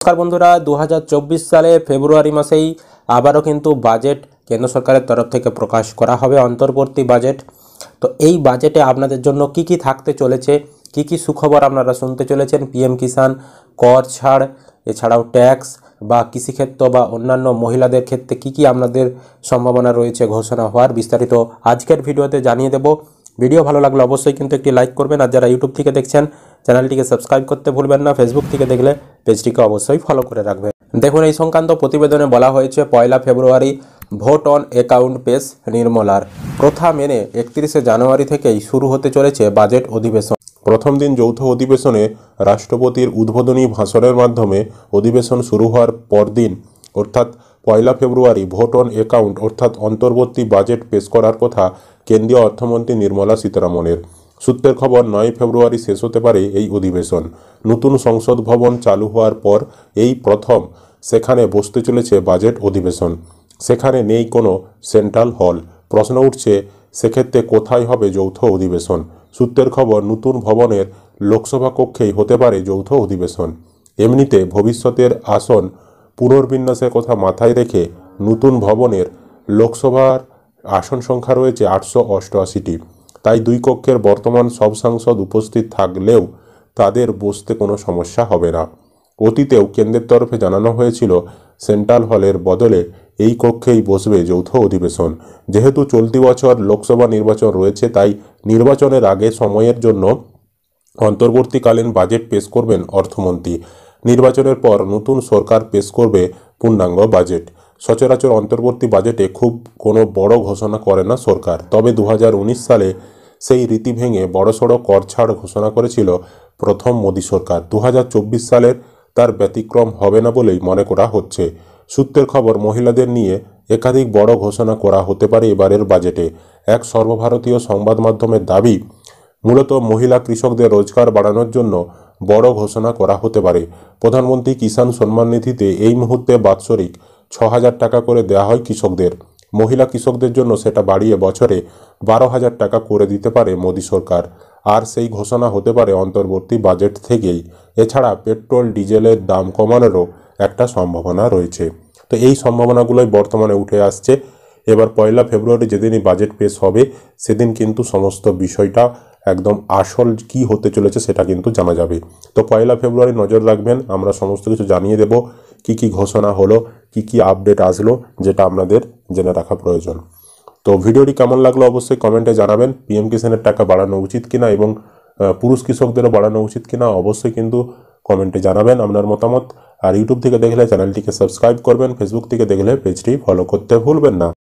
নমস্কার বন্ধুরা, 2024 সালে ফেব্রুয়ারি মাসেই আবারও কিন্তু বাজেট কেন্দ্র সরকারের তরফ থেকে প্রকাশ করা হবে, অন্তর্বর্তী বাজেট। তো এই বাজেটে আপনাদের জন্য কি কি থাকতে চলেছে, কি কি সুখবর আপনারা শুনতে চলেছেন, পিএম কিষাণ, কর ছাড়, এছাড়াও ট্যাক্স বা কৃষিক্ষেত্র বা অন্যান্য মহিলাদের ক্ষেত্রে কি কি আপনাদের সম্ভাবনা রয়েছে ঘোষণা হওয়ার, বিস্তারিত আজকের ভিডিওতে জানিয়ে দেব। ভিডিও ভালো লাগলে অবশ্যই কিন্তু একটি লাইক করবেন, আর যারা ইউটিউব থেকে দেখছেন চ্যানেলটিকে সাবস্ক্রাইব করতে ভুলবেন না, ফেসবুক থেকে দেখলে পেজটিকে অবশ্যই ফলো করে রাখবেন। দেখুন, এই সংক্রান্ত প্রতিবেদনে বলা হয়েছে 1 ফেব্রুয়ারি ভোট অন অ্যাকাউন্ট পেশ নির্মলার। প্রথা মেনে 31 জানুয়ারি থেকেই শুরু হতে চলেছে বাজেট অধিবেশন। প্রথম দিন যৌথ অধিবেশনে রাষ্ট্রপতির উদ্বোধনী ভাষণের মাধ্যমে অধিবেশন শুরু হওয়ার পরদিন অর্থাৎ 1 ফেব্রুয়ারি ভোট অন অ্যাকাউন্ট অর্থাৎ অন্তর্বর্তী বাজেট পেশ করার কথা কেন্দ্রীয় অর্থমন্ত্রী নির্মলা সীতারামনের। সূত্রের খবর, 9 ফেব্রুয়ারি শেষ হতে পারে এই অধিবেশন। নতুন সংসদ ভবন চালু হওয়ার পর এই প্রথম সেখানে বসতে চলেছে বাজেট অধিবেশন। সেখানে নেই কোনো সেন্ট্রাল হল। প্রশ্ন উঠছে, সেক্ষেত্রে কোথায় হবে যৌথ অধিবেশন? সূত্রের খবর, নতুন ভবনের লোকসভা কক্ষেই হতে পারে যৌথ অধিবেশন। এমনিতে ভবিষ্যতের আসন পুনর্বিন্যাসের কথা মাথায় রেখে নতুন ভবনের লোকসভার আসন সংখ্যা রয়েছে 888টি। তাই দুই কক্ষের বর্তমান সব সাংসদ উপস্থিত থাকলেও তাদের বসতে কোনো সমস্যা হবে না। অতীতেও কেন্দ্রের তরফে জানানো হয়েছিল সেন্ট্রাল হলের বদলে এই কক্ষেই বসবে যৌথ অধিবেশন। যেহেতু চলতি বছর লোকসভা নির্বাচন রয়েছে, তাই নির্বাচনের আগে সময়ের জন্য অন্তর্বর্তীকালীন বাজেট পেশ করবেন অর্থমন্ত্রী। নির্বাচনের পর নতুন সরকার পেশ করবে পূর্ণাঙ্গ বাজেট। সচরাচর অন্তর্বর্তী বাজেটে খুব কোনো বড় ঘোষণা করে না সরকার, তবে 2019 সালে সেই রীতি ভেঙে বড়সড় কর ছাড় ঘোষণা করেছিল প্রথম মোদী সরকার। 2024 সালের তার ব্যতিক্রম হবে না বলেই মনে করা হচ্ছে। সূত্রের খবর, মহিলাদের নিয়ে একাধিক বড় ঘোষণা করা হতে পারে এবারের বাজেটে। এক সর্বভারতীয় সংবাদ মাধ্যমের দাবি, মূলত মহিলা কৃষকদের রোজগার বাড়ানোর জন্য বড় ঘোষণা করা হতে পারে। প্রধানমন্ত্রী কিষাণ সম্মান নিধিতে এই মুহূর্তে বাৎসরিক 6,000 টাকা করে দেওয়া হয় কৃষকদের। মহিলা কৃষকদের জন্য সেটা বাড়িয়ে বছরে 12,000 টাকা করে দিতে পারে মোদী সরকার। আর সেই ঘোষণা হতে পারে অন্তর্বর্তী বাজেট থেকেই। এছাড়া পেট্রোল ডিজেলের দাম কমানোরও একটা সম্ভাবনা রয়েছে। তো এই সম্ভাবনাগুলোই বর্তমানে উঠে আসছে। এবার 1 ফেব্রুয়ারি যেদিনই বাজেট পেশ হবে সেদিন কিন্তু সমস্ত বিষয়টা একদম আসল কি হতে চলেছে সেটা কিন্তু জানা যাবে। তো 1 ফেব্রুয়ারি নজর রাখবেন, আমরা সমস্ত কিছু জানিয়ে দেব, কি কি ঘোষণা হলো, কি কি আপডেট আসলো, যেটা আপনাদের জেনে রাখা প্রয়োজন। তো ভিডিওটি কেমন লাগলো অবশ্যই কমেন্টে জানাবেন। পিএম কিষাণের টাকা বাড়ানো উচিত কিনা এবং পুরুষ কৃষকদেরও বাড়ানো উচিত কিনা অবশ্যই কিন্তু কমেন্টে জানাবেন আপনার মতামত। আর ইউটিউব থেকে দেখলে চ্যানেলটিকে সাবস্ক্রাইব করবেন, ফেসবুক থেকে দেখলে পেজটি ফলো করতে ভুলবেন না।